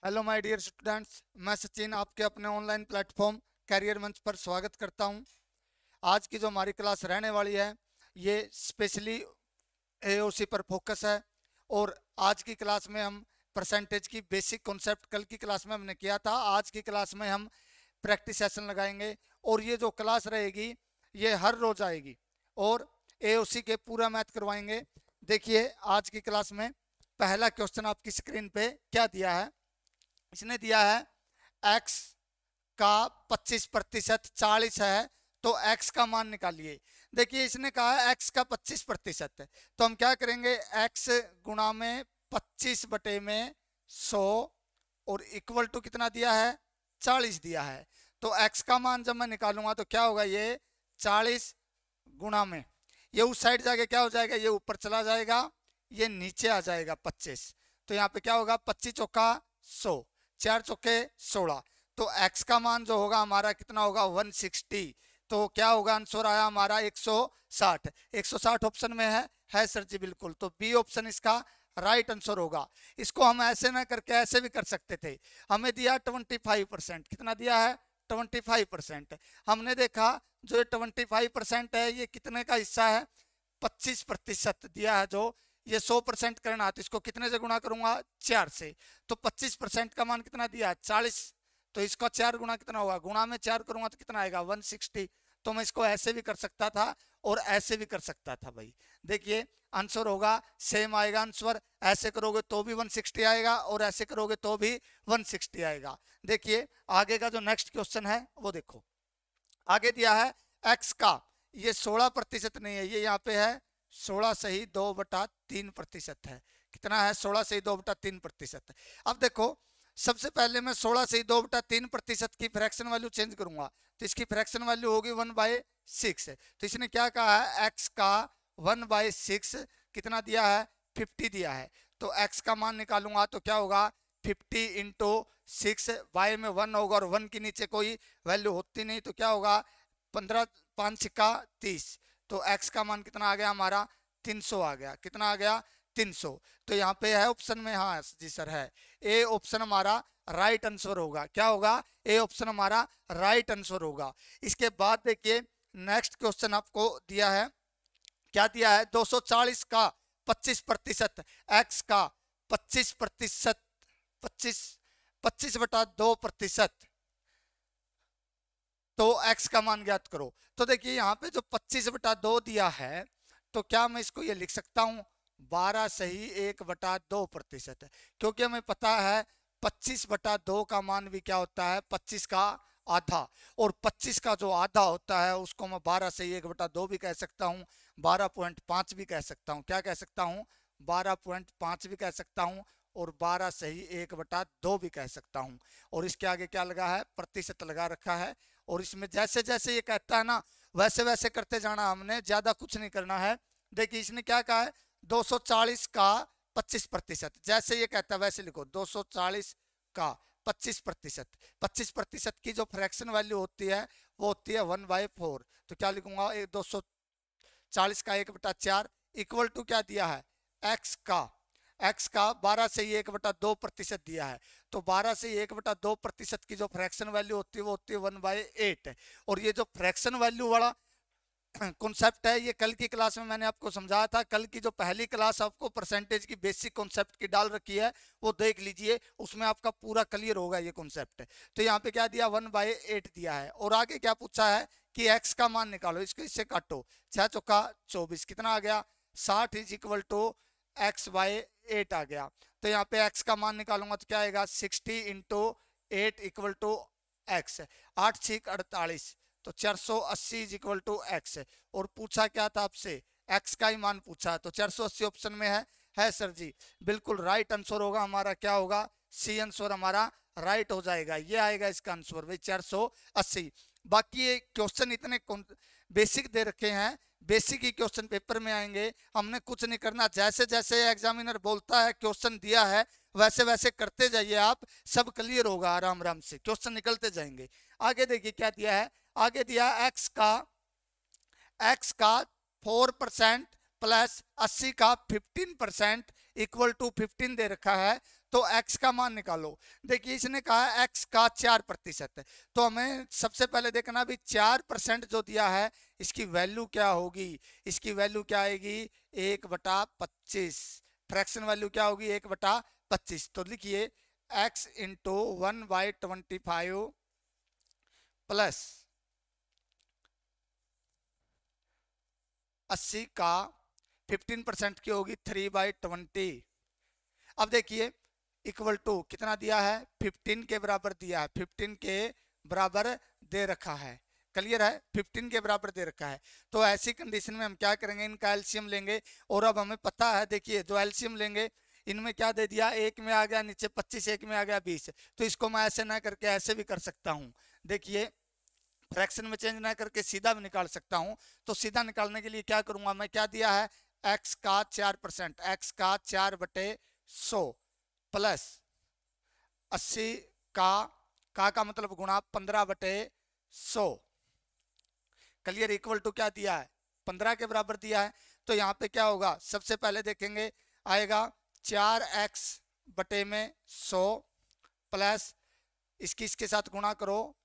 Hello my dear students, मैं सचिन आपके अपने ऑनलाइन प्लेटफॉर्म कैरियर मंच पर स्वागत करता हूं। आज की जो हमारी क्लास रहने वाली है ये स्पेशली एओसी पर फोकस है। और आज की क्लास में हम परसेंटेज की बेसिक कॉन्सेप्ट कल की क्लास में हमने किया था, आज की क्लास में हम प्रैक्टिस सेशन लगाएंगे। और ये जो क्लास रहेगी ये हर रोज आएगी और एओसी के पूरा मैथ करवाएंगे। देखिए आज की क्लास में पहला क्वेश्चन आपकी स्क्रीन पे क्या दिया है। इसने दिया है x का 25% 40 है, तो x का मान निकालिए। देखिए इसने कहा है x का 25%, तो हम क्या करेंगे, x गुणा में 25/100 और इक्वल टू कितना दिया है, 40 दिया है। तो x का मान जब मैं निकालूंगा तो क्या होगा, ये 40 गुणा में ये उस साइड जाके क्या हो जाएगा, ये ऊपर चला जाएगा, ये नीचे आ जाएगा 25। तो यहाँ पे क्या होगा, 25 चौका 100, 4 चौके 16। तो x का मान जो होगा हमारा कितना होगा, 160। तो क्या होगा, आंसर आया हमारा 160। 160 ऑप्शन में है सर जी, बिल्कुल। तो बी ऑप्शन इसका राइट आंसर होगा। इसको हम ऐसे ना करके ऐसे भी कर सकते थे। हमें दिया 25%, कितना दिया है, 25%। हमने देखा जो 25% है ये कितने का हिस्सा है, 25% दिया है। जो ये 100% करना, तो इसको कितने से गुणा करूंगा, 4 से। तो 25% का मान कितना दिया, 40। तो इसका 4 गुना कितना होगा, गुणा में 4 करूंगा तो कितना आएगा, 160। तो मैं इसको ऐसे भी कर सकता था और ऐसे भी कर सकता था भाई। देखिए आंसर होगा सेम आएगा आंसर। ऐसे करोगे तो भी 160 आएगा और ऐसे करोगे तो भी 160 आएगा। देखिए आगे का जो नेक्स्ट क्वेश्चन है वो देखो। आगे दिया है x का, ये 16% नहीं है, ये यहाँ पे है 16/2/3% है। कितना है, 16/2/3%। अब देखो सबसे पहले मैं 16/2/3% की फ्रैक्शन वैल्यू चेंज करूंगा, तो इसकी फ्रैक्शन वैल्यू होगी 1/6। तो इसने क्या कहा है, x का 1/6 कितना दिया है, 50 दिया है। तो x का मान निकालूंगा तो क्या होगा, 50 इंटू 6, y में 1 होगा और 1 के नीचे कोई वैल्यू होती नहीं, तो क्या होगा, 15 5 सिक्का 30। तो x का मान कितना आ गया हमारा, 300 आ गया। कितना आ गया, 300। तो यहाँ पे है ऑप्शन में, हाँ जी सर है, ए ऑप्शन हमारा राइट आंसर होगा। क्या होगा, ए ऑप्शन हमारा राइट आंसर होगा। इसके बाद देखिए नेक्स्ट क्वेश्चन आपको दिया है, क्या दिया है, 240 का 25%, एक्स का 25%, 25/2%, तो x का मान ज्ञात करो। तो देखिए यहाँ पे जो 25/2 दिया है, तो क्या मैं इसको ये लिख सकता हूँ 12/1/2%, क्योंकि हमें पता है 25/2 का मान भी क्या होता है, 25 का आधा। और 25 का जो आधा होता है उसको मैं 12/1/2 भी कह सकता हूँ, 12.5 भी कह सकता हूँ। क्या कह सकता हूँ, 12.5 भी कह सकता हूँ और 12/1/2 भी कह सकता हूँ। और इसके आगे क्या लगा है, प्रतिशत लगा रखा है। और इसमें जैसे जैसे ये कहता है ना वैसे वैसे करते जाना, हमने ज्यादा कुछ नहीं करना है। देखिए इसने क्या कहा है, 240 का 25%, जैसे ये कहता है वैसे लिखो, 240 का 25%। 25% की जो फ्रैक्शन वैल्यू होती है वो होती है 1/4। तो क्या लिखूंगा, 240 का 1/4 इक्वल टू क्या दिया है, एक्स का 12/1/2% दिया है। तो 12/1/2% की जो फ्रैक्शन वैल्यू होती है वो होती है 1/8। और ये जो फ्रैक्शन वैल्यू वाला कॉन्सेप्ट है ये कल की क्लास में मैंने आपको समझाया था। कल की जो पहली क्लास आपको परसेंटेज की बेसिक कॉन्सेप्ट की डाल रखी है वो देख लीजिए, उसमें आपका पूरा क्लियर होगा ये कॉन्सेप्ट। तो यहाँ पे क्या दिया, 1/8 दिया है। और आगे क्या पूछा है कि x का मान निकालो, इसको इससे काटो, 6 चौका 24, कितना आ गया, 60 इज इक्वल टू x/8 आ गया। तो यहाँ पे x का मान निकालूंगा तो क्या आएगा, 60 इंटू 8 इक्वल टू x, 8 6 48, तो 480 इज इक्वल टू एक्स। और पूछा क्या था आपसे, एक्स का ही मान पूछा, तो 480 ऑप्शन में है सर जी, बिल्कुल राइट आंसर होगा हमारा। क्या होगा, सी आंसर हमारा राइट हो जाएगा, ये आएगा इसका आंसर भाई 480। बाकी ये क्वेश्चन इतने बेसिक दे रखे हैं, बेसिक ही क्वेश्चन पेपर में आएंगे, हमने कुछ नहीं करना। जैसे जैसे एग्जामिनर बोलता है क्वेश्चन दिया है वैसे वैसे करते जाइए आप, सब क्लियर होगा, आराम आराम से क्वेश्चन निकलते जाएंगे। आगे देखिए क्या दिया है, आगे दिया x का 4% प्लस 80 का 15% इक्वल टू 15 दे रखा है। तो x का मान निकालो। देखिए इसने कहा x का 4%, तो हमें सबसे पहले देखना भी 4% जो दिया है इसकी वैल्यू क्या होगी। इसकी वैल्यू क्या आएगी 1/25, फ्रैक्शन वैल्यू क्या होगी 1/25। तो लिखिए x इंटू 1/25 प्लस 80 का 15% की होगी 3/20। अब देखिए इक्वल टू कितना दिया है 15 के बराबर दिया है, 15 के बराबर दे रखा है। क्लियर है, 15 के बराबर दे रखा है। तो ऐसी कंडीशन में हम क्या करेंगे, इनका एलसीएम लेंगे। और अब हमें पता है, देखिए जो एलसीएम लेंगे इनमें क्या दे दिया, एक में आ गया नीचे 25, एक में आ गया 20। तो इसको मैं ऐसे ना करके ऐसे भी कर सकता हूँ। देखिए फ्रैक्शन में चेंज ना करके सीधा भी निकाल सकता हूं। तो सीधा निकालने के लिए क्या करूंगा मैं, क्या दिया है x का 4%, x का 4/100 प्लस 80 का मतलब गुणा 15/100। क्लियर, इक्वल टू क्या दिया है 15 के बराबर दिया है। तो यहाँ पे क्या होगा, सबसे पहले देखेंगे आएगा 4x/100 प्लस इसके साथ गुणा करो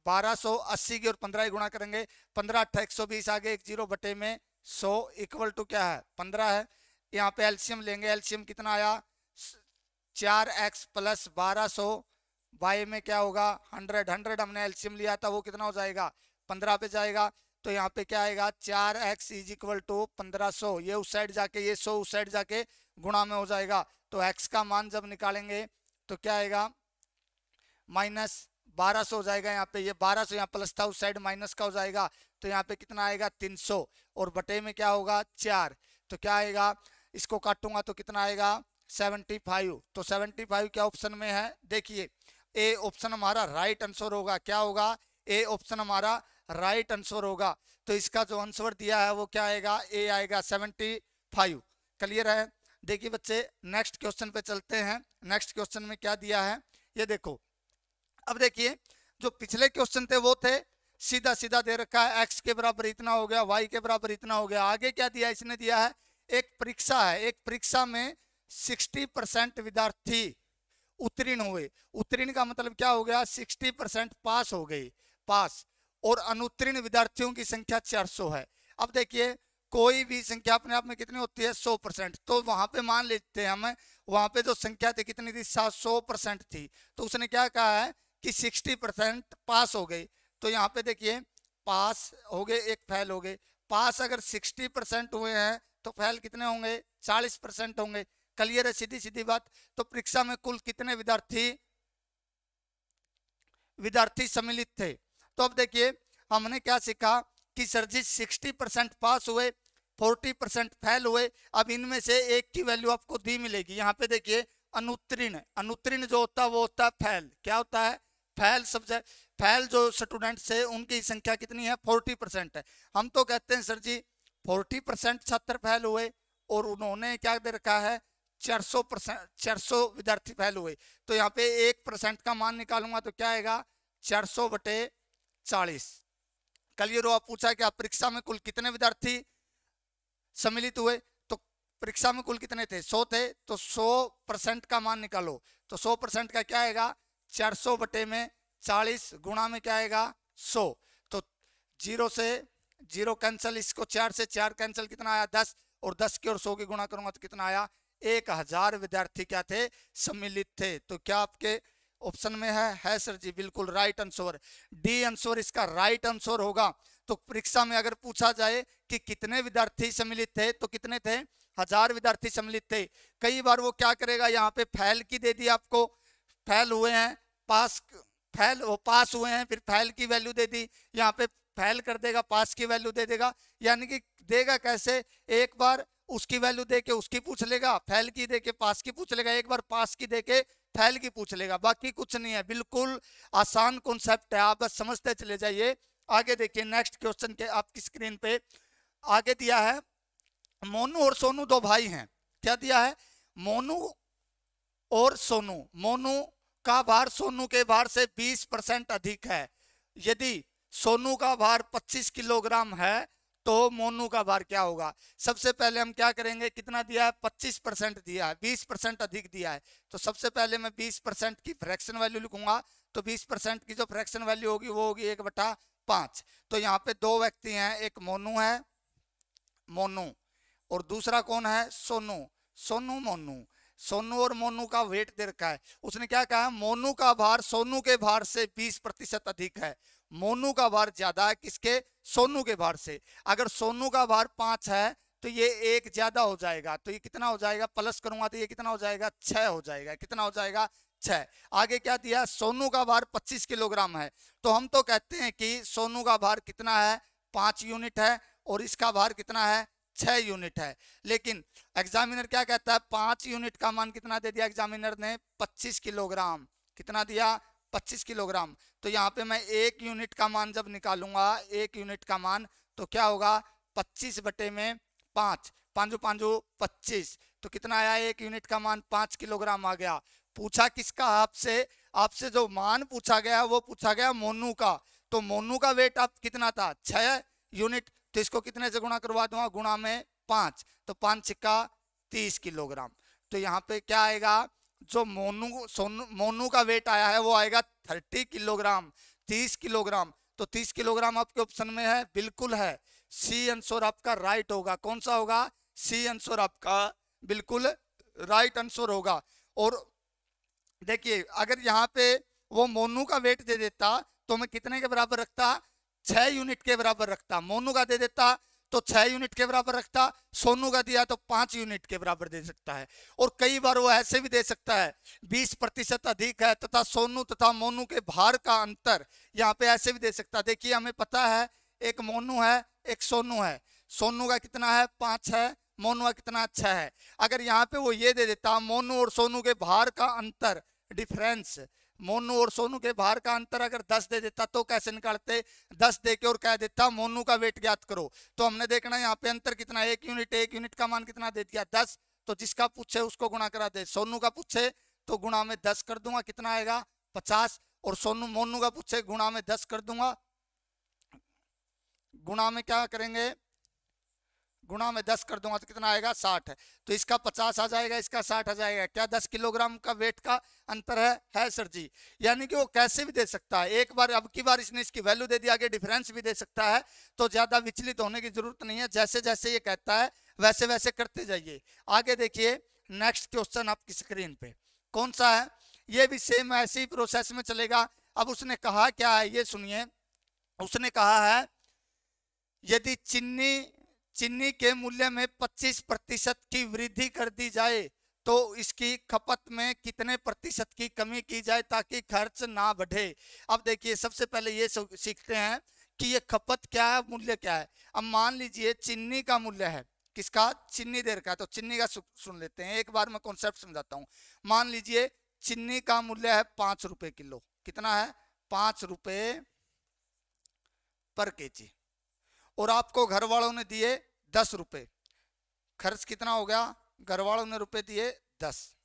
1280 की, और 15 ही गुणा करेंगे 15 8 120 आगे 10/100 इक्वल टू क्या है 15 है। यहाँ पे एलसीएम लेंगे, एलसीएम कितना आया 4x प्लस 1200 बाई में क्या होगा 100 हमने एलसीएम लिया था, वो कितना हो जाएगा 15 पे जाएगा। तो यहाँ पे क्या आएगा 4x इज इक्वल टू 1500, ये उस साइड जाके ये 100 उस साइड जाके गुणा में हो जाएगा। तो x का मान जब निकालेंगे तो क्या आएगा माइनस 1200 हो जाएगा। यहाँ पे ये 1200 यहाँ प्लस था, उस साइड माइनस का हो जाएगा। तो यहाँ पे कितना आएगा 300, और बटे में क्या होगा 4। तो क्या आएगा, इसको काटूंगा तो कितना आएगा 75। तो 75 क्या ऑप्शन में है, देखिए ए ऑप्शन हमारा राइट आंसर होगा। क्या होगा, ए ऑप्शन हमारा राइट आंसर होगा। तो इसका जो आंसर दिया है वो क्या आएगा, ए आएगा 75। क्लियर है। देखिए बच्चे नेक्स्ट क्वेश्चन पे चलते हैं। नेक्स्ट क्वेश्चन में क्या दिया है ये देखो। अब देखिए जो पिछले क्वेश्चन थे वो थे सीधा सीधा दे रखा है, x के बराबर इतना हो गया, y के बराबर इतना हो गया। आगे क्या दिया, इसने दिया है एक परीक्षा है, एक परीक्षा में 60% विद्यार्थी उत्तीर्ण हुए। उत्तीर्ण का मतलब क्या हो गया 60% पास हो गए, पास, और अनुत्तीर्ण विद्यार्थियों की संख्या 400 है। अब देखिए कोई भी संख्या अपने आप में कितनी होती है 100%, तो वहां पे मान लेते हैं हम, वहां पे जो संख्या थी कितनी थी 700% थी। तो उसने क्या कहा है कि 60% पास हो गए। तो यहाँ पे देखिए पास हो गए, एक फेल हो गए। पास अगर 60% हुए हैं तो फेल कितने होंगे 40% होंगे। क्लियर है, सीधी सीधी बात। तो परीक्षा में कुल कितने विद्यार्थी सम्मिलित थे। तो अब देखिए हमने क्या सीखा कि सर जी 60% पास हुए, 40% फेल हुए। अब इनमें से एक की वैल्यू आपको दी मिलेगी। यहाँ पे देखिए अनुत्तीर्ण, अनुत्तीर्ण जो होता है वो होता है फेल। क्या होता है फेल सब्जेक्ट, फेल जो स्टूडेंट्स है उनकी संख्या कितनी है 40% है। हम तो कहते हैं सर जी 40% छात्र फेल हुए और उन्होंने क्या दे रखा है 400 विद्यार्थी फेल हुए। तो यहाँ पे 1% का मान निकालूंगा तो क्या आएगा 400/40। क्लियर हो। आप पूछा कि आप परीक्षा में कुल कितने विद्यार्थी सम्मिलित हुए, तो परीक्षा में कुल कितने थे 100 थे, तो 100% का मान निकालो। तो 100% का क्या आएगा 400/40 गुणा में क्या आएगा 100। तो 0 से 0 कैंसिल, इसको 4 से 4 कैंसिल, कितना आया 10, और 10 की और 100 की गुणा करूंगा तो कितना आया 1000 विद्यार्थी क्या थे सम्मिलित थे। तो क्या आपके ऑप्शन में है सर जी, बिल्कुल राइट आंसर डी आंसर इसका राइट आंसर होगा। तो परीक्षा में अगर पूछा जाए कि कितने विद्यार्थी सम्मिलित थे तो कितने थे 1000 विद्यार्थी सम्मिलित थे। कई बार वो क्या करेगा, यहाँ पे फेल की दे दी आपको, फेल हुए हैं, पास, फेल वो पास हुए हैं, फिर फेल की वैल्यू दे दी, यहाँ पे फेल कर देगा पास की वैल्यू दे देगा। यानी कि देगा कैसे, एक बार उसकी वैल्यू दे के उसकी पूछ लेगा, फेल की दे के पास की पूछ लेगा, एक बार पास की दे के फेल की पूछ लेगा, बाकी कुछ नहीं है। बिल्कुल आसान कॉन्सेप्ट है, आप बस समझते चले जाइए। आगे देखिए नेक्स्ट क्वेश्चन के आपकी स्क्रीन पे आगे दिया है मोनू और सोनू दो भाई हैं। क्या दिया है मोनू और सोनू, मोनू का भार सोनू के भार से 20% अधिक है। यदि सोनू का भार 25 किलोग्राम है तो मोनू का भार क्या होगा। सबसे पहले हम क्या करेंगे, कितना दिया है 25% दिया है, 20% अधिक दिया है, तो सबसे पहले मैं 20% की फ्रैक्शन वैल्यू लिखूंगा। तो 20% की जो फ्रैक्शन वैल्यू होगी वो होगी 1/5। तो यहाँ पे दो व्यक्ति हैं, एक मोनू है, मोनू, और दूसरा कौन है, सोनू, सोनू मोनू। सोनू और मोनू का वेट दे रखा है। उसने क्या कहा, मोनू का भार सोनू के भार से 20% अधिक है। मोनू का भार ज्यादा है किसके, सोनू के भार से। अगर सोनू का भार 5 है तो ये 1 ज्यादा हो जाएगा, तो ये कितना हो जाएगा, प्लस करूंगा तो ये कितना हो जाएगा, 6 हो जाएगा। कितना हो जाएगा, 6। आगे क्या दिया, सोनू का भार 25 किलोग्राम है। तो हम तो कहते हैं कि सोनू का भार कितना है, 5 यूनिट है, और इसका भार कितना है, 6 यूनिट है। लेकिन एग्जामिनर क्या कहता है, 5 यूनिट का मान कितना दे दिया एग्जामिनर ने, 25 किलोग्राम। कितना दिया, 25 किलोग्राम। तो यहाँ पे मैं 1 यूनिट का मान जब निकालूंगा, 1 यूनिट का मान, तो क्या होगा, 25 बटे में 5, 5 5 25, तो कितना आया, 1 यूनिट का मान 5 किलोग्राम आ गया। पूछा किसका, आपसे, आपसे जो मान पूछा गया वो पूछा गया मोनू का। तो मोनू का वेट आप कितना था, 6 यूनिट। तो इसको कितने से गुणा करवा दूंगा, गुणा में 5, तो 5 छिक्का 30 किलोग्राम। तो यहाँ पे क्या आएगा, जो मोनू का वेट आया है वो आएगा 30 किलोग्राम, 30 किलोग्राम। तो 30 किलोग्राम आपके ऑप्शन में है, बिल्कुल है, सी आंसर आपका राइट होगा। कौन सा होगा, सी आंसर आपका बिल्कुल राइट आंसर होगा। और देखिए अगर यहाँ पे वो मोनू का वेट दे देता तो मैं कितने के बराबर रखता, 6 यूनिट के बराबर रखता। मोनू का दे देता तो 6 यूनिट के बराबर रखता, सोनू का दिया तो 5 यूनिट के बराबर दे सकता है। और कई बार वो ऐसे भी दे सकता है, 20% अधिक है तथा सोनू तथा मोनू के भार का अंतर, यहाँ पे ऐसे भी दे सकता है। देखिए हमें पता है एक मोनू है, एक सोनू है। सोनू का कितना है, 5 है, मोनू का कितना, 6 है। अगर यहाँ पे वो ये दे देता, मोनू और सोनू के भार का अंतर, डिफरेंस, मोनू और सोनू के भार का अंतर अगर 10 दे देता तो कैसे निकालते, 10 दे के और कह देता मोनू का वेट ज्ञात करो। तो हमने देखना यहाँ पे अंतर कितना, 1 यूनिट, 1 यूनिट का मान कितना दे दिया, 10। तो जिसका पूछे उसको गुणा करा दे, सोनू का पूछे तो गुणा में 10 कर दूंगा, कितना आएगा, 50। और सोनू मोनू का पूछे गुणा में 10 कर दूंगा, गुणा में क्या करेंगे, गुणा में 10 कर दूंगा तो कितना आएगा, 60 है। तो इसका 50 आ जाएगा, इसका 60 आ जाएगा। क्या 10 किलोग्राम का वेट का अंतर है सर जी। यानी कि वो कैसे भी दे सकता है, एक बार, अब की बार इसने इसकी वैल्यू दे दी, आगे डिफरेंस भी दे सकता है। तो ज्यादा विचलित होने की जरूरत नहीं है, जैसे जैसे ये कहता है वैसे वैसे करते जाइए। आगे देखिए नेक्स्ट क्वेश्चन आपकी स्क्रीन पे कौन सा है, ये भी सेम ऐसे ही प्रोसेस में चलेगा। अब उसने कहा क्या है ये सुनिए, उसने कहा है यदि चीनी के मूल्य में 25% की वृद्धि कर दी जाए तो इसकी खपत में कितने प्रतिशत की कमी की जाए ताकि खर्च ना बढ़े। अब देखिए सबसे पहले ये सीखते हैं कि ये खपत क्या है, मूल्य क्या है। अब मान लीजिए चीनी का मूल्य है, किसका, चीनी दे रखा है, तो चीनी का सुन लेते हैं, एक बार मैं कॉन्सेप्ट समझाता हूँ। मान लीजिए चीनी का मूल्य है 5 रुपए किलो, कितना है, 5 रुपए पर केजी, और आपको घर वालों ने दिए 10 रुपए। खर्च कितना हो गया, घर वालों ने रुपए दिए 10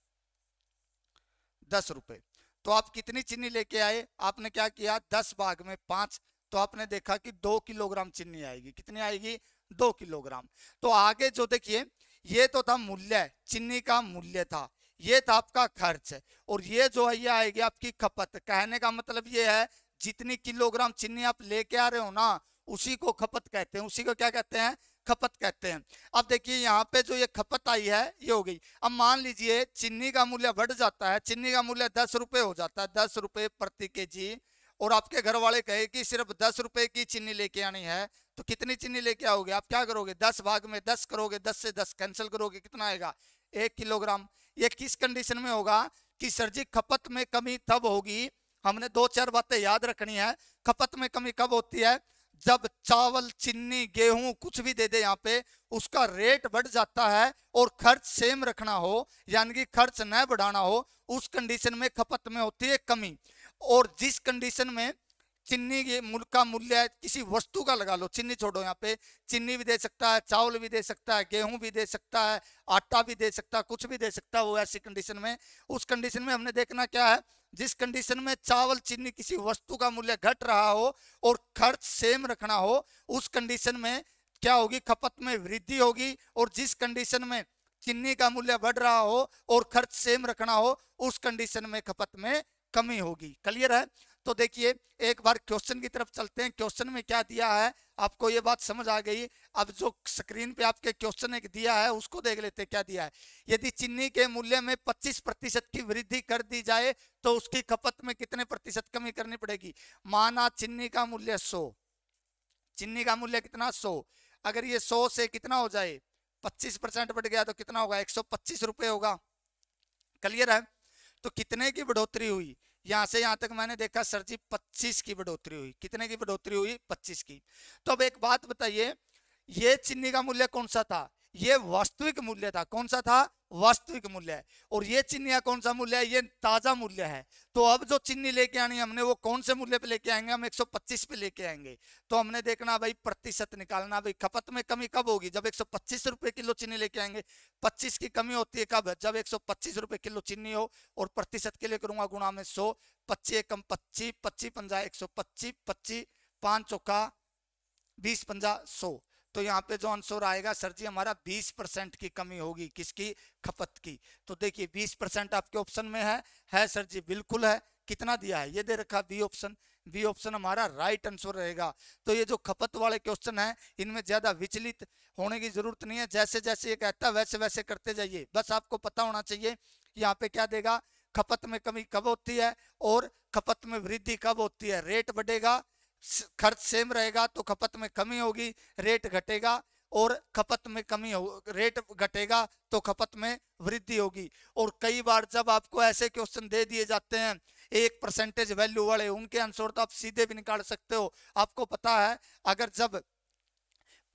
रुपए। तो आप कितनी चीनी लेके आए, आपने क्या किया, 10 भाग में 5, तो आपने देखा कि 2 किलोग्राम चीनी आएगी। कितनी आएगी, 2 किलोग्राम। तो आगे जो देखिए ये तो था मूल्य, चीनी का मूल्य था, ये था आपका खर्च, और ये जो है ये आएगी आपकी खपत। कहने का मतलब ये है जितनी किलोग्राम चीनी आप लेके आ रहे हो ना उसी को खपत कहते हैं, उसी को क्या कहते हैं, खपत कहते हैं। अब देखिए यहाँ पे जो ये खपत आई है ये हो गई। अब मान लीजिए चीनी का मूल्य बढ़ जाता है, चीनी का मूल्य 10 रुपए हो जाता है, 10 रुपए प्रति केजी, और आपके घर वाले कहे कि सिर्फ 10 रुपए की चीनी लेके आनी है, तो कितनी चीनी लेके आओगे, आप क्या करोगे, 10 भाग में 10 करोगे, 10 से 10 कैंसिल करोगे, कितना आएगा, 1 किलोग्राम। ये किस कंडीशन में होगा कि सर जी खपत में कमी तब होगी, हमने 2-4 बातें याद रखनी है। खपत में कमी कब होती है, जब चावल, चीनी, गेहूं कुछ भी दे दे यहाँ पे, उसका रेट बढ़ जाता है और खर्च सेम रखना हो, यानी कि खर्च न बढ़ाना हो, उस कंडीशन में खपत में होती है कमी। और जिस कंडीशन में चीनी के मूल्य का मूल्य किसी वस्तु का लगा लो, चीनी छोड़ो, यहाँ पे चीनी भी दे सकता है, चावल भी दे सकता है, गेहूं भी दे सकता है, आटा भी दे सकता है, कुछ भी दे सकता है वो ऐसी कंडीशन में। उस कंडीशन में हमने देखना क्या है, जिस कंडीशन में चावल, चीनी किसी वस्तु का मूल्य घट रहा हो और खर्च सेम रखना हो, उस कंडीशन में क्या होगी, खपत में वृद्धि होगी। और जिस कंडीशन में चीनी का मूल्य बढ़ रहा हो और खर्च सेम रखना हो, उस कंडीशन में खपत में कमी होगी। क्लियर है? तो देखिए एक बार क्वेश्चन की तरफ चलते हैं। क्वेश्चन में क्या दिया है, आपको ये बात समझ आ गई। अब जो स्क्रीन पे आपके क्वेश्चन एक दिया है उसको देख लेते हैं क्या दिया है। यदि चीनी के मूल्य में 25% की वृद्धि कर दी जाए तो उसकी खपत में कितने प्रतिशत कमी करनी पड़ेगी। माना चीनी का मूल्य 100, चीनी का मूल्य कितना 100, अगर ये 100 से कितना हो जाए 25% बढ़ गया तो कितना होगा, 125 रुपए होगा। क्लियर है? तो कितने की बढ़ोतरी हुई, यहां से यहां तक मैंने देखा सर जी 25 की बढ़ोतरी हुई। कितने की बढ़ोतरी हुई, 25 की। तो अब एक बात बताइए, ये चीनी का मूल्य कौन सा था, ये वास्तविक मूल्य था। कौन सा था, वास्तविक मूल्य है। और ये चीनी का कौन सा मूल्य है, ये ताजा मूल्य है। तो अब जो चीनी लेके आनी हमने वो कौन से मूल्य पे लेके आएंगे, हम 125 पे लेके आएंगे। तो हमने देखना भाई प्रतिशत निकालना, भाई खपत में कमी कब होगी, जब 125 रुपए किलो चीनी लेके आएंगे। 25 की कमी होती है कब, जब 125 रुपए किलो चीनी हो। और प्रतिशत के लिए करूंगा गुणा में 100, 25 कम 25, 25 पंजा 125, 25 5 चौका 20 पंजा 100। तो यहाँ पे जो आंसर आएगा सर जी हमारा 20% की कमी होगी, किसकी, खपत की। तो देखिए 20% आपके ऑप्शन में है सर जी, बिल्कुल है। कितना दिया है, ये दे रखा बी ऑप्शन। बी ऑप्शन हमारा राइट आंसर रहेगा। तो ये जो खपत वाले क्वेश्चन है इनमें ज्यादा विचलित होने की जरूरत नहीं है। जैसे जैसे ये कहता है वैसे वैसे करते जाइए, बस आपको पता होना चाहिए यहाँ पे क्या देगा, खपत में कमी कब होती है और खपत में वृद्धि कब होती है। रेट बढ़ेगा, खर्च सेम रहेगा तो खपत में कमी होगी, रेट घटेगा और खपत में कमी हो, रेट घटेगा तो खपत में वृद्धि होगी। और कई बार जब आपको ऐसे क्वेश्चन दे दिए जाते हैं 1% वैल्यू वाले, उनके आंसर तो आप सीधे भी निकाल सकते हो। आपको पता है अगर जब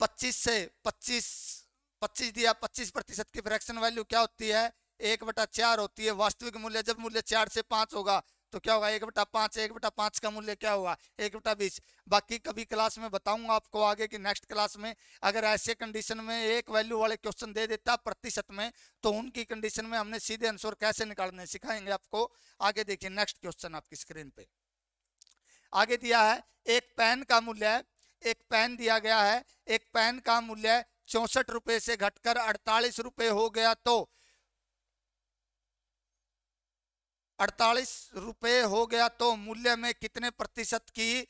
25 से 25 दिया, 25% की फ्रैक्शन वैल्यू क्या होती है, 1/4 होती है। वास्तविक मूल्य जब मूल्य 4 से 5 होगा तो क्या होगा, 1/5। 1/5 का मूल्य क्या होगा, 1/20। बाकी कभी क्लास में बताऊंगा आपको आगे की नेक्स्ट क्लास में, अगर ऐसे कंडीशन में एक वैल्यू वाले क्वेश्चन दे देता प्रतिशत में तो उनकी कंडीशन में हमने सीधे आंसर कैसे निकालने सिखाएंगे आपको आगे। देखिए नेक्स्ट क्वेश्चन आपकी स्क्रीन पे आगे दिया है, एक पेन का मूल्य है, एक पेन दिया गया है, एक पेन का मूल्य 64 रुपए से घटकर 48 रुपए हो गया तो 48 रुपए हो गया तो मूल्य में कितने प्रतिशत की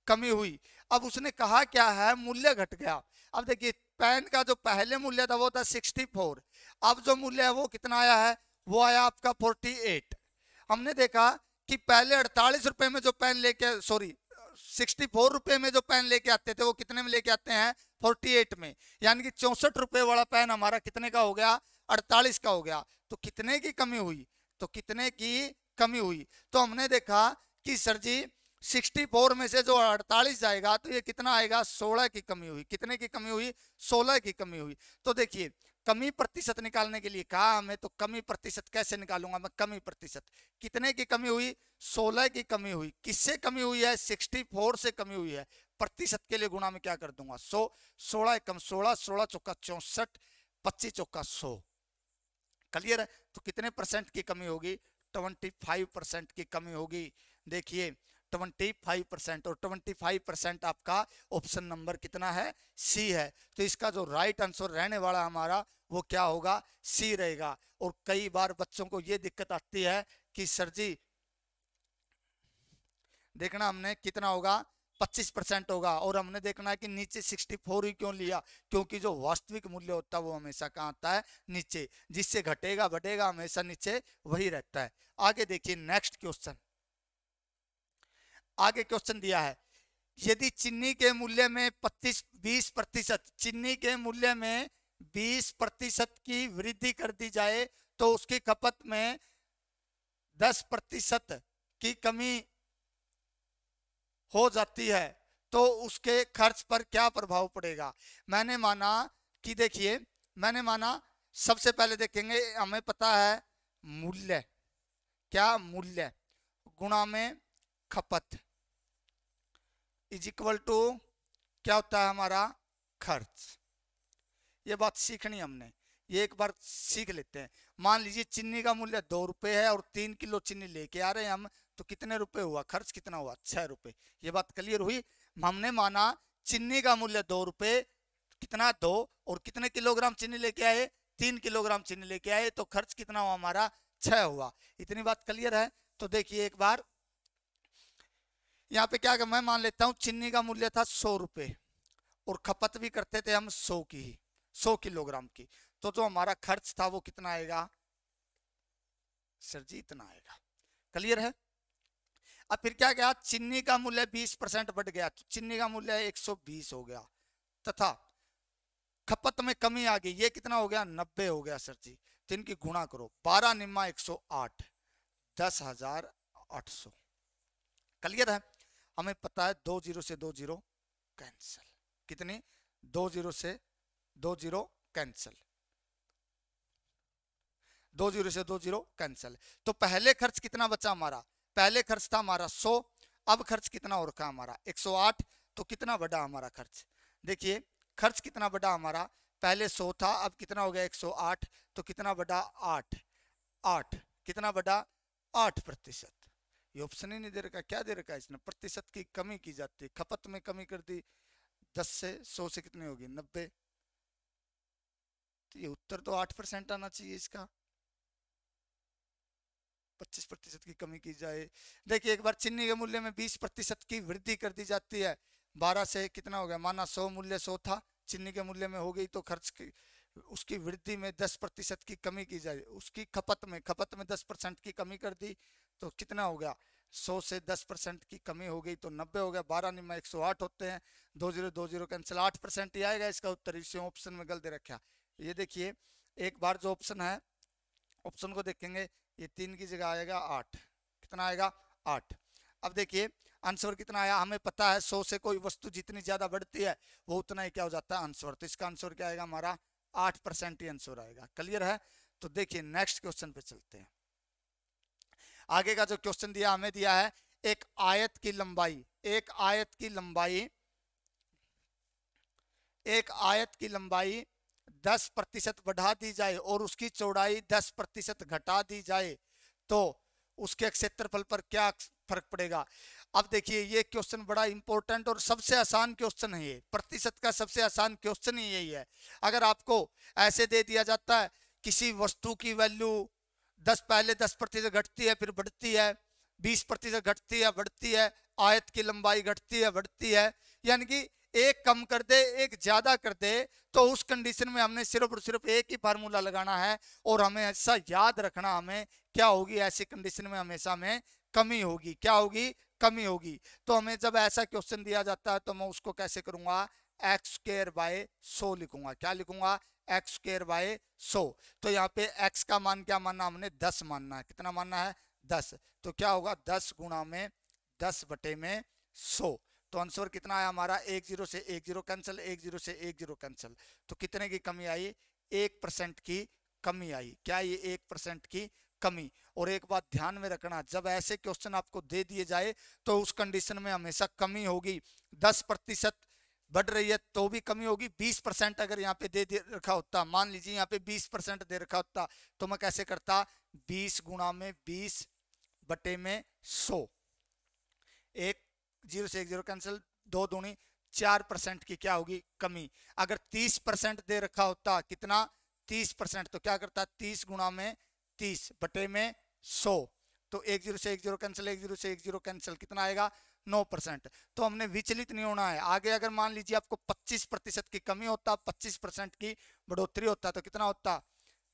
कमी हुई। अब उसने कहा क्या है, मूल्य घट गया। अब देखिए पेन का जो पहले मूल्य था वो था 64, अब जो मूल्य है वो कितना आया है, वो आया आपका 48। हमने देखा कि पहले 48 रुपए में जो पेन लेके, सॉरी 64 रुपए में जो पेन लेके आते थे वो कितने में लेके आते हैं, 48 में। यानी कि 64 रुपए वाला पेन हमारा कितने का हो गया, 48 का हो गया। तो कितने की कमी हुई, तो कितने की कमी हुई। तो हमने देखा कि सर जी 64 में से जो 48 जाएगा तो ये कितना आएगा, 16 की कमी हुई। कितने की कमी हुई, 16 की कमी हुई। तो देखिए कमी प्रतिशत निकालने के लिए कहा हमें, तो कमी प्रतिशत कैसे निकालूंगा मैं, कमी प्रतिशत कितने की कमी हुई, 16 की कमी हुई। किससे कमी हुई है, 64 से कमी हुई है। प्रतिशत के लिए गुणा में क्या कर दूंगा 100, 16 कम 16, 16 चौका 64, 25 चौका 100। क्लियर है? तो कितने परसेंट की कमी होगी, 25% की कमी होगी। देखिए 25%, और 25% आपका ऑप्शन नंबर कितना है, सी है। तो इसका जो राइट आंसर रहने वाला हमारा वो क्या होगा, सी रहेगा। और कई बार बच्चों को ये दिक्कत आती है कि सर जी देखना हमने कितना होगा, 25% होगा, और हमने देखना है कि नीचे 64 ही क्यों लिया, क्योंकि जो वास्तविक मूल्य होता है वो हमेशा कहाँ आता है, नीचे। जिससे घटेगा बढ़ेगा हमेशा नीचे वही रहता है। आगे देखिए नेक्स्ट क्वेश्चन, आगे क्वेश्चन दिया है, यदि चीनी के मूल्य में 20% चीनी के मूल्य में 20% की वृद्धि कर दी जाए तो उसकी खपत में 10% की कमी हो जाती है तो उसके खर्च पर क्या प्रभाव पड़ेगा। मैंने माना कि देखिए, मैंने माना सबसे पहले देखेंगे, हमें पता है मूल्य, क्या मूल्य गुणा में खपत इज इक्वल टू क्या होता है हमारा, खर्च। ये बात सीखनी हमने, ये एक बार सीख लेते हैं। मान लीजिए चीनी का मूल्य 2 रुपए है और 3 किलो चीनी लेके आ रहे हैं हम, तो कितने रुपए हुआ, खर्च कितना हुआ, 6 रुपए। ये बात क्लियर हुई। हमने माना चीनी का मूल्य 2 रुपए, कितना 2, और कितने किलोग्राम चीनी लेके आए, 3 किलोग्राम चीनी लेके आए, तो खर्च कितना हुआ हमारा, 6 हुआ। इतनी बात क्लियर है। तो देखिए एक बार यहाँ पे क्या, मैं मान लेता हूँ चीनी का मूल्य था 100 रुपए और खपत भी करते थे हम 100 की ही, 100 किलोग्राम की, तो जो हमारा खर्च था वो कितना आएगा सर जी, इतना आएगा। क्लियर है। अब फिर क्या गया, चीनी का मूल्य 20% बढ़ गया, तो चीनी का मूल्य 120 हो गया, तथा खपत में कमी आ गई, ये कितना हो गया 90 हो गया सर जी। तो इनकी गुणा करो, 12 निम्मा 108, 10,800। क्लियर है। हमें पता है 2 जीरो से 2 जीरो कैंसिल, कितनी 2 जीरो से 2 जीरो कैंसिल, 2 जीरो से 2 जीरो कैंसिल। तो पहले खर्च कितना बचा हमारा, पहले खर्च था हमारा 100, अब खर्च कितना और का हमारा 108, तो कितना बढ़ा हमारा खर्च, देखिए खर्च कितना बढ़ा हमारा, पहले 100 था, अब कितना हो गया 108, तो कितना बढ़ा 8, 8 कितना बढ़ा 8%। ये ऑप्शन ही नहीं दे रखा, क्या दे रखा है इसने, प्रतिशत की कमी की जाती है, खपत में कमी कर दी, 10 से 100 से कितनी होगी 90, तो ये उत्तर तो 8% आना चाहिए इसका, 25% की कमी की जाए। देखिए एक बार चीनी के मूल्य में 20% की वृद्धि कर दी जाती है, 12 से कितना हो गया, माना 100 मूल्य 100 था, चीनी के मूल्य में हो गई, तो खर्च की उसकी वृद्धि में 10% की कमी की जाए, उसकी खपत में 10% की कमी कर दी, तो कितना हो गया 100 से 10% की कमी हो गई, तो 90 हो गया, 12 निम्मा 108 होते हैं, 20 कैंसिल, 8% ही आएगा इसका उत्तर, इसे ऑप्शन में गलत रखा। ये देखिए एक बार जो ऑप्शन है, ऑप्शन को देखेंगे, ये 3 की जगह आएगा 8, कितना आएगा 8। अब देखिए आंसर कितना आया, हमें पता है 100 से कोई वस्तु जितनी ज्यादा बढ़ती है वो उतना ही क्या हो जाता है आंसर, तो इसका आंसर क्या आएगा हमारा 8% ही आंसर आएगा। क्लियर है। तो देखिए नेक्स्ट क्वेश्चन पे चलते हैं। आगे का जो क्वेश्चन दिया हमें दिया है, एक आयत की लंबाई, एक आयत की लंबाई, एक आयत की लंबाई 10% बढ़ा दी जाए और उसकी चौड़ाई 10% घटा दी जाए, तो उसके क्षेत्रफल पर क्या फर्क पड़ेगा। अब देखिए ये क्वेश्चन बड़ा इंपॉर्टेंट और सबसे आसान क्वेश्चन है, ये प्रतिशत का सबसे आसान क्वेश्चन ही यही है। अगर आपको ऐसे दे दिया जाता है किसी वस्तु की वैल्यू 10 पहले 10% घटती है फिर बढ़ती है, 20% घटती है बढ़ती है, आयत की लंबाई घटती है बढ़ती है, यानी कि एक कम कर दे एक ज्यादा कर दे, तो उस कंडीशन में हमने सिर्फ और सिर्फ एक ही फार्मूला लगाना है और हमें ऐसा याद रखना, हमें क्या होगी ऐसी कंडीशन में हमेशा में कमी होगी, क्या होगी कमी होगी। तो हमें जब ऐसा क्वेश्चन दिया जाता है तो मैं उसको कैसे करूंगा, x²/100 लिखूंगा, क्या लिखूंगा x²/100। तो यहाँ पे x का मान क्या मानना, हमने 10 मानना है, कितना मानना है 10, तो क्या होगा 10 गुणा में 10/100, तो आंसर कितना आया हमारा 1 0 से 1 0 कैंसिल, 1 0 से 1 0 कैंसिल, तो कितने की कमी आई 1% की कमी आई, क्या ये 1% की कमी। और एक बात ध्यान में रखना, जब ऐसे क्वेश्चन आपको दे दिए जाए तो उस कंडीशन में हमेशा कमी होगी, 10% बढ़ रही है तो भी कमी होगी, 20% अगर यहाँ पे दे रखा होता, मान लीजिए यहाँ पे 20% दे रखा होता, तो मैं कैसे करता 20 गुणा में 20/100, 1 0 से 1 0 कैंसिल, 2 दूनी 4% की क्या होगी कमी। अगर 30% दे रखा होता, कितना 30%, तो क्या करता 30 गुणा में 30/100, तो 1 0 से 1 0 कैंसिल, 1 0 से 1 0 कैंसिल, कितना आएगा 9%। तो हमने विचलित नहीं होना है। आगे अगर मान लीजिए आपको 25% की कमी होता, 25% की बढ़ोतरी होता, तो कितना होता,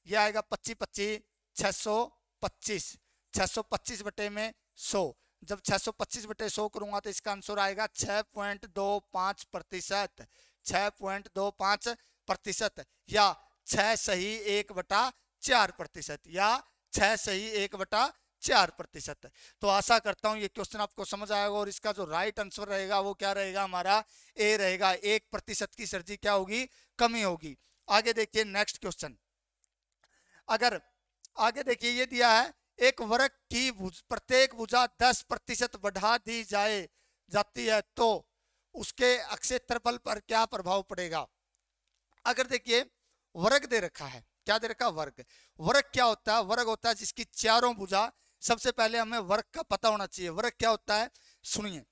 यह आएगा 25 25 625, 625/100, जब 625/100 करूंगा तो इसका आंसर आएगा 6.25%, 6.25%, या 6 सही 1/4%, या 6 सही 1/4%। तो आशा करता हूं ये क्वेश्चन आपको समझ आएगा और इसका जो राइट आंसर रहेगा वो क्या रहेगा हमारा ए रहेगा, 1% की सर्जी क्या होगी कमी होगी। आगे देखिए नेक्स्ट क्वेश्चन, अगर आगे देखिए ये दिया है, एक वृत्त की प्रत्येक भुजा 10% बढ़ा दी जाती है तो उसके क्षेत्रफल पर क्या प्रभाव पड़ेगा। अगर देखिए वर्ग दे रखा है, क्या दे रखा वर्ग, वर्ग क्या होता है, वर्ग होता है जिसकी चारों भुजा, सबसे पहले हमें वर्ग का पता होना चाहिए, वर्ग क्या होता है सुनिए,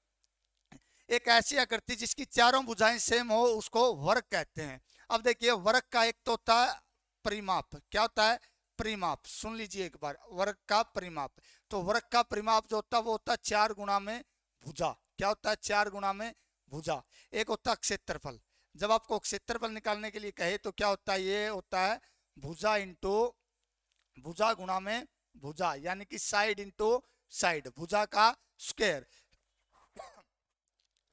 एक ऐसी आकृति जिसकी चारों भुजाएं सेम हो उसको वर्ग कहते हैं। अब देखिए वर्ग का एक तो होता है परिमाप, क्या होता है परिमाप, सुन लीजिए एक बार, वर्ग का परिमाप। तो वर्ग का परिमाप जो होता है वो होता है 4 गुना में भुजा, क्या होता है 4 गुना में भुजा। एक होता है क्षेत्रफल, जब आपको क्षेत्रफल निकालने के लिए कहे तो क्या होता है, ये होता है भुजा इंटू भुजा गुणा में भुजा, यानी कि साइड इंटू साइड, भुजा का स्क्वायर।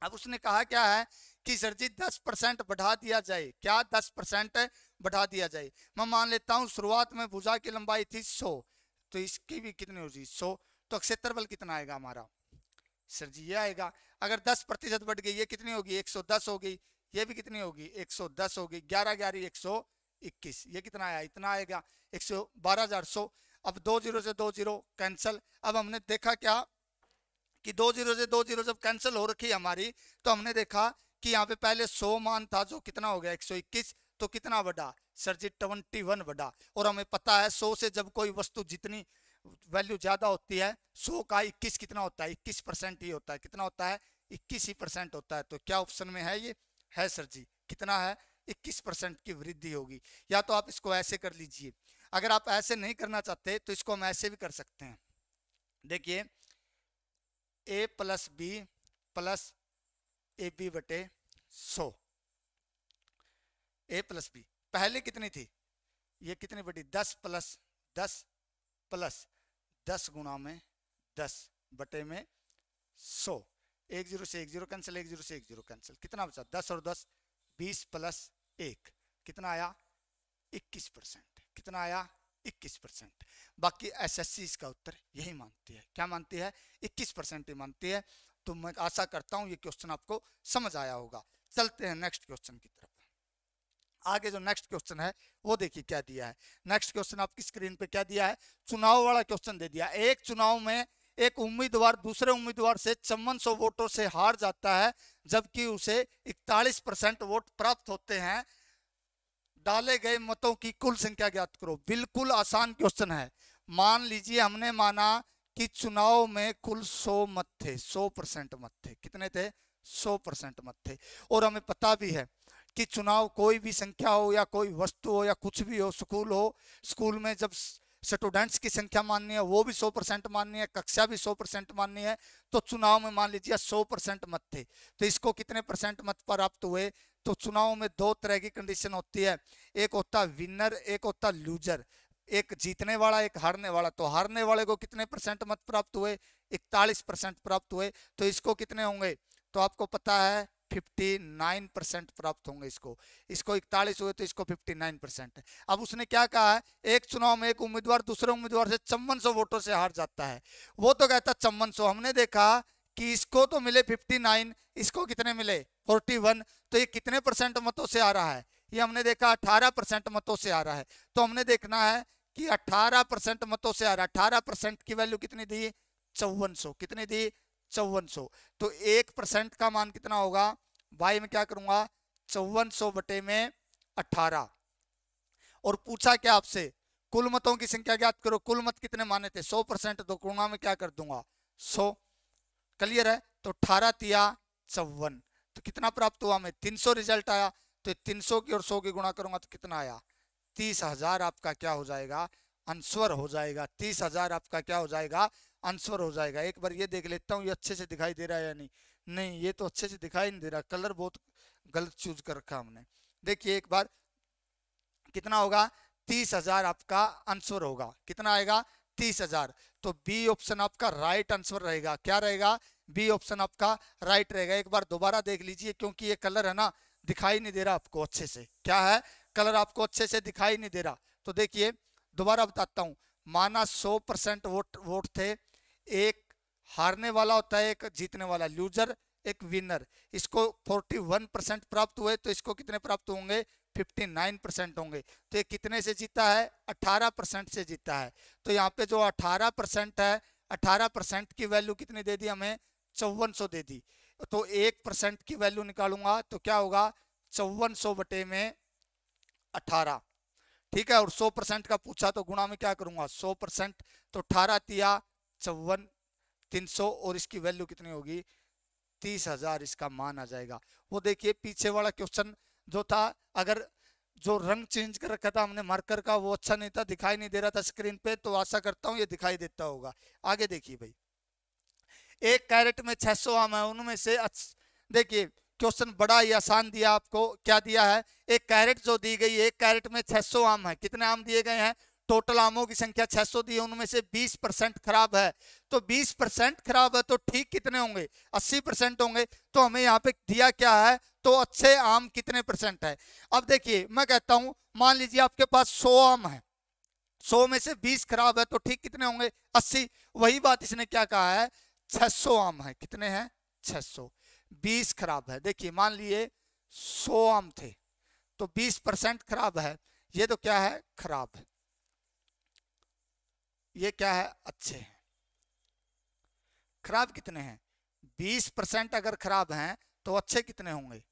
अब उसने कहा क्या है कि सर जी 10% बढ़ा दिया जाए, क्या 10% बढ़ा दिया जाए। मैं मान लेता हूं शुरुआत में भुजा की लंबाई थी 100, तो इसकी भी कितनी होगी 100, तो क्षेत्रफल कितना आएगा हमारा सर जी ये आएगा। अगर 10% बढ़ गई ये कितनी होगी 110 होगी, ये भी कितनी होगी 110 होगी, 11 11 121, ये कितना आया इतना आएगा 112,100। अब 2 0 से 2 0 कैंसिल। अब हमने देखा क्या कि 2 0 से 2 0 जब कैंसिल हो रखी हमारी, तो हमने देखा कि यहाँ पे पहले 100 मान था जो कितना हो गया 121, तो कितना बढ़ा सर जी 21 बढ़ा। और हमें पता है 100 से जब कोई वस्तु जितनी वैल्यू ज्यादा होती है 100 का 21 कितना होता है 21% ही होता है, कितना होता है 21% होता है। तो क्या ऑप्शन में है ये है सर जी, कितना है 21% की वृद्धि होगी। या तो आप इसको ऐसे कर लीजिए, अगर आप ऐसे नहीं करना चाहते तो इसको हम ऐसे भी कर सकते हैं। देखिए a plus B plus A B बटे 100, a प्लस बी पहले कितनी थी ये कितनी बटी 10 प्लस 10 प्लस 10 गुणा में 10 बटे में 100, 1 0 से 1 0 कैंसिल, 1 0 से 1 0 कैंसिल, कितना बचा 10 और 10 20 प्लस 1 कितना आया 21%, कितना आया 21%। बाकी एसएससी इसका उत्तर यही मानती है, क्या मानती है 21% ही मानती है। तो मैं आशा करता हूं ये क्वेश्चन आपको समझ आया होगा। चलते हैं नेक्स्ट क्वेश्चन की तरफ। आगे जो नेक्स्ट क्वेश्चन है वो देखिए क्या दिया है। नेक्स्ट क्वेश्चन आपकी स्क्रीन पे क्या दिया है, चुनाव वाला क्वेश्चन दे दिया। एक चुनाव में एक उम्मीदवार दूसरे उम्मीदवार से 5400 वोटों से हार जाता है, जबकि उसे 41% वोट प्राप्त होते हैं। डाले गए मतों की कुल संख्या ज्ञात करो। बिल्कुल आसान क्वेश्चन है। मान लीजिए हमने माना कि चुनाव में कुल 100 मत थे, 100% मत थे, कितने थे 100% मत थे। और हमें पता भी है कि चुनाव कोई भी संख्या हो या कोई वस्तु हो या कुछ भी हो, स्कूल में जब स्टूडेंट्स की संख्या माननी है वो भी 100% माननी है, कक्षा भी 100% माननी है। तो चुनाव में मान लीजिए 100% मत थे, तो इसको कितने परसेंट मत प्राप्त हुए। तो चुनाव में दो तरह की कंडीशन होती है, एक होता विनर, एक होता लूजर, एक जीतने वाला एक हारने वाला। तो हारने वाले को कितने परसेंट मत प्राप्त हुए 41% प्राप्त हुए। तो इसको कितने होंगे, तो आपको पता है 59% प्राप्त होंगे। इसको 41 हुए तो इसको 59%। अब उसने क्या कहा है, एक चुनाव में एक उम्मीदवार दूसरे उम्मीदवार से 5400 वोटों से हार जाता है। वो तो कहता 5400, हमने देखा कि इसको तो मिले 59, इसको कितने मिले 41। तो ये कितने परसेंट मतों से आ रहा है, ये हमने देखा 18% मतों से आ रहा है। तो हमने देखना है कि 18% मतों से आ रहा है। 18% की वैल्यू कितनी दी 5400, कितनी दी 5400। तो 1% का मान कितना होगा, वाई में क्या करूंगा 5400 बटे में 18। और पूछा क्या आपसे, कुल मतों की संख्या ज्ञात करो। कुल मत कितने माने थे 100%, तो गुणा में क्या कर दूंगा 100। क्लियर है। तो 18 तिया 54, तो कितना प्राप्त हुआ हमें 300 रिजल्ट आया। तो 300 की और 100 की गुणा करूंगा तो कितना आया 30,000 आपका क्या हो जाएगा आंसर हो जाएगा। 30,000 आपका क्या हो जाएगा आंसर हो जाएगा। एक बार ये देख लेता हूँ ये अच्छे से दिखाई दे रहा है या नहीं। नहीं ये तो अच्छे से दिखाई नहीं दे रहा, कलर बहुत गलत चूज कर रखा हमने। देखिए एक बार कितना होगा 30,000 आपका आंसर होगा, कितना आएगा 30,000। तो बी ऑप्शन आपका राइट आंसर रहेगा। क्या रहेगा, बी ऑप्शन आपका राइट रहेगा। एक बार दोबारा देख लीजिए क्योंकि ये कलर है ना दिखाई नहीं दे रहा आपको अच्छे से। क्या है, कलर आपको अच्छे से दिखाई नहीं दे रहा। तो देखिए दोबारा बताता हूं, माना 100% वोट थे, एक हारने वाला होता है एक जीतने वाला, लूजर एक विनर। इसको 41% प्राप्त हुए तो इसको कितने प्राप्त होंगे 59% होंगे। तो ये कितने से जीता है 18% से जीता है। तो यहाँ पे जो 18% है 18% की वैल्यू कितनी दे दी हमें 5400 दे दी। तो 1% की वैल्यू निकालूंगा तो क्या होगा 5400 बटे में 18, ठीक है। और 100% का पूछा तो गुणा में क्या करूंगा 100%, तो 18 तिया 54 300 और इसकी वैल्यू कितनी होगी 30,000 इसका मान आ जाएगा। वो देखिए पीछे वाला क्वेश्चन जो था, अगर जो रंग चेंज कर रखा था हमने मार्कर का वो अच्छा नहीं था, दिखाई नहीं दे रहा था स्क्रीन पे, तो आशा करता हूँ ये दिखाई देता होगा। आगे देखिए भाई, एक कैरेट में 600 आम है, उनमें से देखिए क्वेश्चन बड़ा ही आसान दिया आपको। क्या दिया है, एक कैरेट जो दी गई है, एक कैरेट में 600 आम है। कितने आम दिए गए हैं, टोटल आमों की संख्या 600 दी है, उनमें से 20% खराब है। तो 20% खराब है तो ठीक कितने होंगे, 80% होंगे। तो हमें यहाँ पे दिया क्या है, तो अच्छे आम कितने परसेंट है। अब देखिए मैं कहता हूं, मान लीजिए आपके पास 100 आम है, 100 में से 20 खराब है, तो ठीक कितने होंगे, 80। वही बात इसने क्या कहा है, 600 आम है, कितने हैं 600, 20 खराब है। देखिए मान लिए 100 आम थे तो 20% खराब है, ये तो क्या है खराब है, ये क्या है अच्छे हैं। खराब कितने हैं, 20% अगर खराब हैं तो अच्छे कितने होंगे,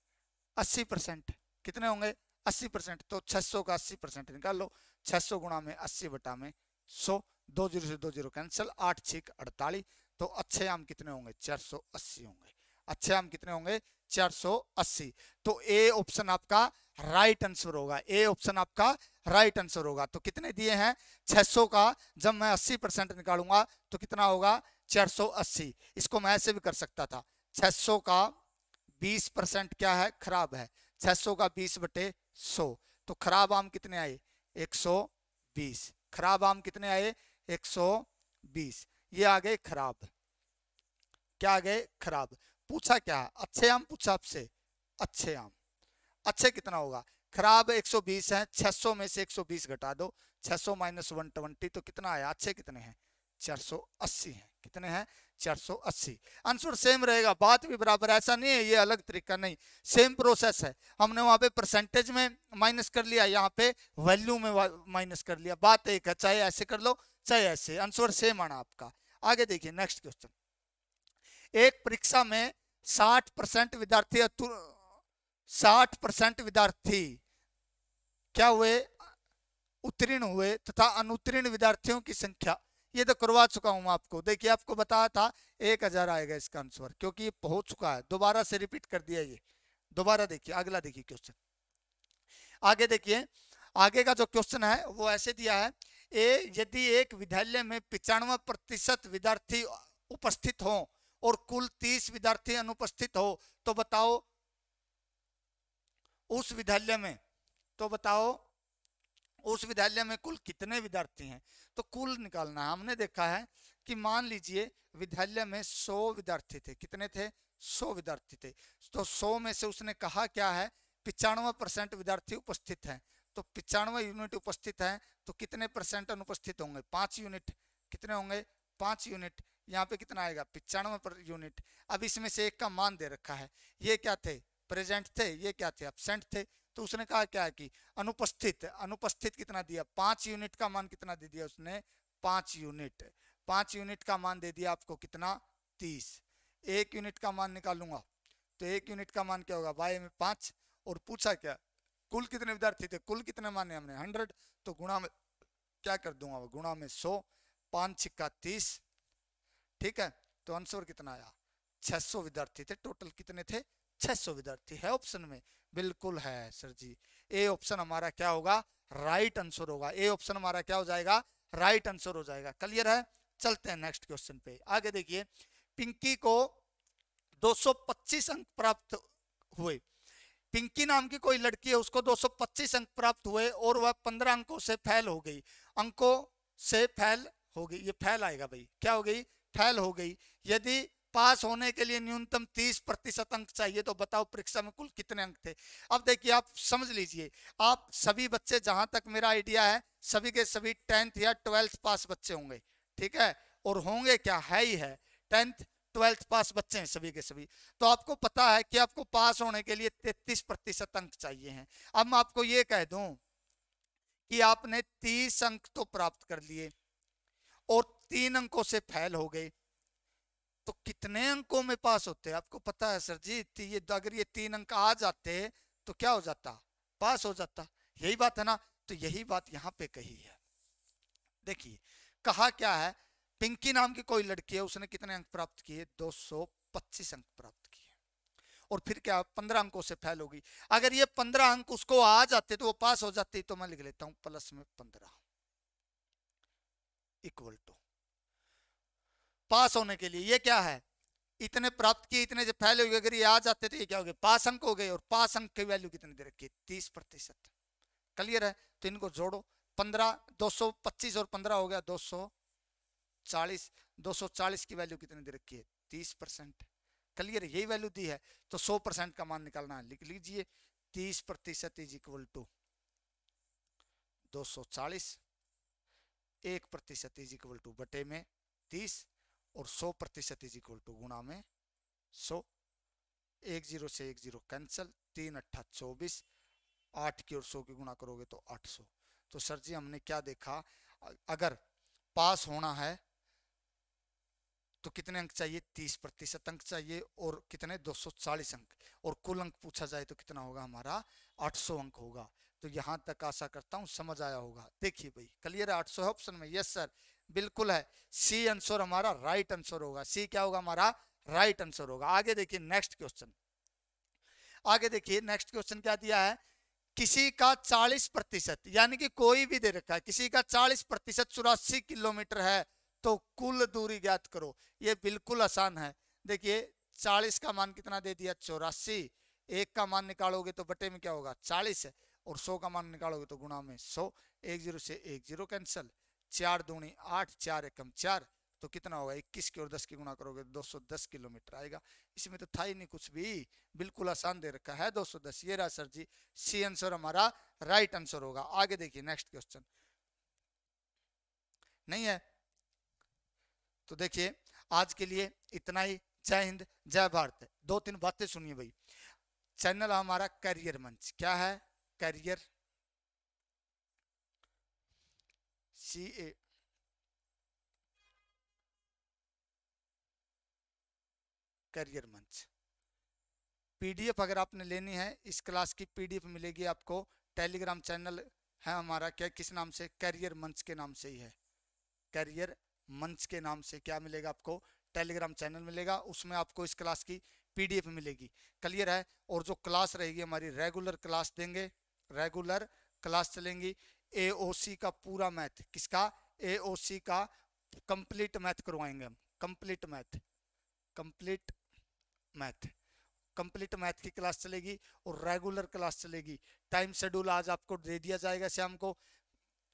80%। कितने होंगे 80%। तो 600 का 80% निकाल लो, 600 गुणा में 80 बटा में 100, 2 जीरो से 2 जीरो कैंसिल, 8 6 48। तो अच्छे आम कितने होंगे, 480 होंगे। अच्छे आम कितने होंगे, 480। तो ए ऑप्शन आपका राइट आंसर होगा, ए ऑप्शन आपका राइट आंसर होगा। तो कितने दिए हैं 600 का, जब मैं 80% निकालूंगा तो कितना होगा 480। इसको मैं ऐसे भी कर सकता था, 600 का 20% क्या है खराब है, 600 का 20 बटे 100। तो खराब आम कितने आए 120, खराब आम कितने आए 120, ये आ गए खराब। क्या आ गए खराब। पूछा क्या, अच्छे आम पूछा आपसे, अच्छे आम। अच्छे कितना होगा, खराब 120 है, 600 में से 120 घटा दो, 600 माइनस 120, तो कितना आया, अच्छे कितने हैं 480 हैं। कितने हैं 480। आंसर सेम रहेगा, बात भी बराबर, ऐसा नहीं है ये अलग तरीका, नहीं सेम प्रोसेस है। हमने वहां पे परसेंटेज में माइनस कर लिया, यहाँ पे वैल्यू में माइनस कर लिया, बात एक है, चाहे ऐसे कर लो चाहे ऐसे, आंसर सेम आना आपका। आगे देखिए नेक्स्ट क्वेश्चन, एक परीक्षा में 60% विद्यार्थी 60% विद्यार्थी क्या हुए, उत्तीर्ण हुए, तथा अनुत्तीर्ण विद्यार्थियों की संख्या, ये तो करवा चुका हूं आपको। देखिए आपको बताया था 1000 आएगा इसका आंसर, क्योंकि ये हो चुका है, दोबारा से रिपीट कर दिया ये। दोबारा देखिए अगला देखिए क्वेश्चन, आगे देखिए, आगे का जो क्वेश्चन है वो ऐसे दिया है, यदि एक विद्यालय में 95% विद्यार्थी उपस्थित हो और कुल 30 विद्यार्थी अनुपस्थित हो, तो बताओ उस विद्यालय में, तो बताओ उस विद्यालय में कुल कितने विद्यार्थी हैं। तो कुल निकालना है। हमने देखा है कि मान लीजिए विद्यालय में 100 विद्यार्थी थे, कितने थे 100 विद्यार्थी थे, तो 100 में से उसने कहा क्या है 95% विद्यार्थी उपस्थित हैं। तो 95 यूनिट उपस्थित हैं, तो कितने परसेंट अनुपस्थित होंगे, 5 यूनिट। कितने होंगे 5 यूनिट। यहाँ पे कितना आएगा 95 यूनिट। अब इसमें से एक का मान दे रखा है, ये क्या थे प्रेजेंट थे, ये क्या थे एब्सेंट थे। तो उसने कहा क्या है कि अनुपस्थित, अनुपस्थित कितना दिया 5 यूनिट का मान कितना दे दिया उसने 5 यूनिट। 5 यूनिट का मान दे दिया आपको कितना 30। 1 यूनिट का मान निकालूंगा तो 1 यूनिट का मान क्या होगा बाय में 5। और पूछा क्या कुल कितने विद्यार्थी थे, कुल कितने माने हमने 100, तो गुणा में क्या कर दूंगा गुणा में 100, 5 छिक्का 30, ठीक है। तो आंसर कितना आया 600 विद्यार्थी थे, टोटल कितने थे 600 विद्यार्थी। है ऑप्शन में, बिल्कुल है सर जी, ए ऑप्शन हमारा क्या होगा राइट आंसर होगा। ए ऑप्शन हमारा क्या हो जाएगा राइट आंसर हो जाएगा। क्लियर है, चलते हैं नेक्स्ट क्वेश्चन पे। आगे देखिए, पिंकी को 225 अंक प्राप्त हुए। पिंकी नाम की कोई लड़की है, उसको 225 अंक प्राप्त हुए और वह 15 अंकों से फेल हो गई। अंकों से फेल हो गई, ये फेल आएगा भाई, क्या हो गई फेल हो गई। यदि पास होने के लिए न्यूनतम 30% अंक चाहिए, तो बताओ परीक्षा में कुल कितने अंक थे। अब देखिए आप समझ लीजिए, आप सभी बच्चे, जहां तक मेरा आइडिया है, सभी के सभी 10th या 12th पास बच्चे होंगे, ठीक है। और होंगे क्या है ही है 10th 12th पास बच्चे हैं सभी के सभी। तो आपको पता है कि आपको पास होने के लिए 33% अंक चाहिए हैं। अब मैं आपको ये कह दूं कि आपने 30 अंक तो प्राप्त कर लिए और 3 अंकों से फेल हो गए, तो कितने अंकों में पास होते हैं आपको पता है सर जी। ये अगर ये 3 अंक आ जाते तो क्या हो जाता पास हो जाता, यही बात है ना। तो यही बात यहाँ पे कही है। देखिए कहा क्या है, पिंकी नाम की कोई लड़की है, उसने कितने अंक प्राप्त किए 225 अंक प्राप्त किए। और फिर क्या 15 अंकों से फेल होगी। अगर ये 15 अंक उसको आ जाते तो वो पास हो जाती, तो मैं लिख लेता हूं प्लस में 15 इक्वल टू पास होने के लिए ये क्या है, इतने प्राप्त किए, इतने से फेल हो गए, अगर ये आ जाते तो ये क्या हो गए, पास अंक हो गए। और पास अंक की वैल्यू कितनी दे रखी है, 30%। क्लियर है, तो इनको जोड़ो 15 225 और 15 हो गया 240। 240 की वैल्यू कितनी दे रखी है, 30%। क्लियर, यही वैल्यू दी है, तो 100% का मान निकालना है, लिख लीजिए 30% is equal to 240, 1% is equal to बटे में 30 और 100% इज इक्वल टू गुणा में 100। 10 से 10 कैंसिल, 3 अट्ठा 24, 8 की और 100 की गुणा करोगे तो 800। तो सर जी हमने क्या देखा, अगर पास होना है तो कितने अंक चाहिए, 30% अंक चाहिए, और कितने 240 अंक, और कुल अंक पूछा जाए तो कितना होगा हमारा 800 अंक होगा। तो यहां तक आशा करता हूं समझ आया होगा। देखिए भाई क्लियर है, 800 है ऑप्शन में, यस सर बिल्कुल है, सी आंसर हमारा राइट आंसर होगा। सी क्या होगा हमारा राइट आंसर होगा। आगे देखिए नेक्स्ट क्वेश्चन, आगे देखिए नेक्स्ट क्वेश्चन क्या दिया है, किसी का 40%, यानी कि कोई भी दे रखा है, किसी का 40% 84 किलोमीटर है, तो कुल दूरी ज्ञात करो। ये बिल्कुल आसान है। देखिए 40 का मान कितना दे दिया 84, 1 का मान निकालोगे तो बटे में क्या होगा 40 है, और 100 का मान निकालोगे तो गुणा में 100। 10 से 10 कैंसिल, 4 दूनी 8, 4 एकम 4, तो कितना होगा 21 की और 10 की गुणा करोगे तो 210 किलोमीटर आएगा। इसमें तो था ही नहीं कुछ भी, बिल्कुल आसान दे रखा है 210। ये रहा सर जी, सी आंसर हमारा राइट आंसर होगा। आगे देखिए नेक्स्ट क्वेश्चन, नहीं है तो देखिए आज के लिए इतना ही। जय हिंद जय भारत। 2-3 बातें सुनिए भाई, चैनल हमारा करियर मंच, क्या है करियर, CA करियर मंच। पीडीएफ अगर आपने लेनी है, इस क्लास की पीडीएफ मिलेगी आपको, टेलीग्राम चैनल है हमारा, क्या किस नाम से, करियर मंच के नाम से ही है, करियर मंच के नाम से क्या मिलेगा आपको, टेलीग्राम चैनल मिलेगा, उसमें आपको इस क्लास की पीडीएफ मिलेगी। क्लियर है, और जो क्लास रहेगी हमारी रेगुलर क्लास देंगे, रेगुलर क्लास चलेंगी। एओसी का पूरा मैथ, किसका, एओसी का कंप्लीट मैथ करवाएंगे हम, complete math, complete math, complete math की क्लास चलेगी और रेगुलर क्लास चलेगी। टाइम शेड्यूल आज आपको दे दिया जाएगा शाम को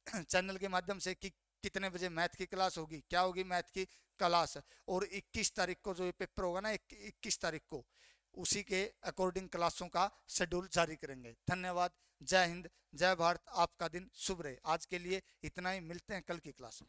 चैनल के माध्यम से कि कितने बजे मैथ की क्लास होगी, क्या होगी मैथ की क्लास। और 21 तारीख को जो ये पेपर होगा ना, 21 तारीख को, उसी के अकॉर्डिंग क्लासों का शेड्यूल जारी करेंगे। धन्यवाद, जय हिंद जय भारत, आपका दिन शुभ रहे। आज के लिए इतना ही, मिलते हैं कल की क्लास में।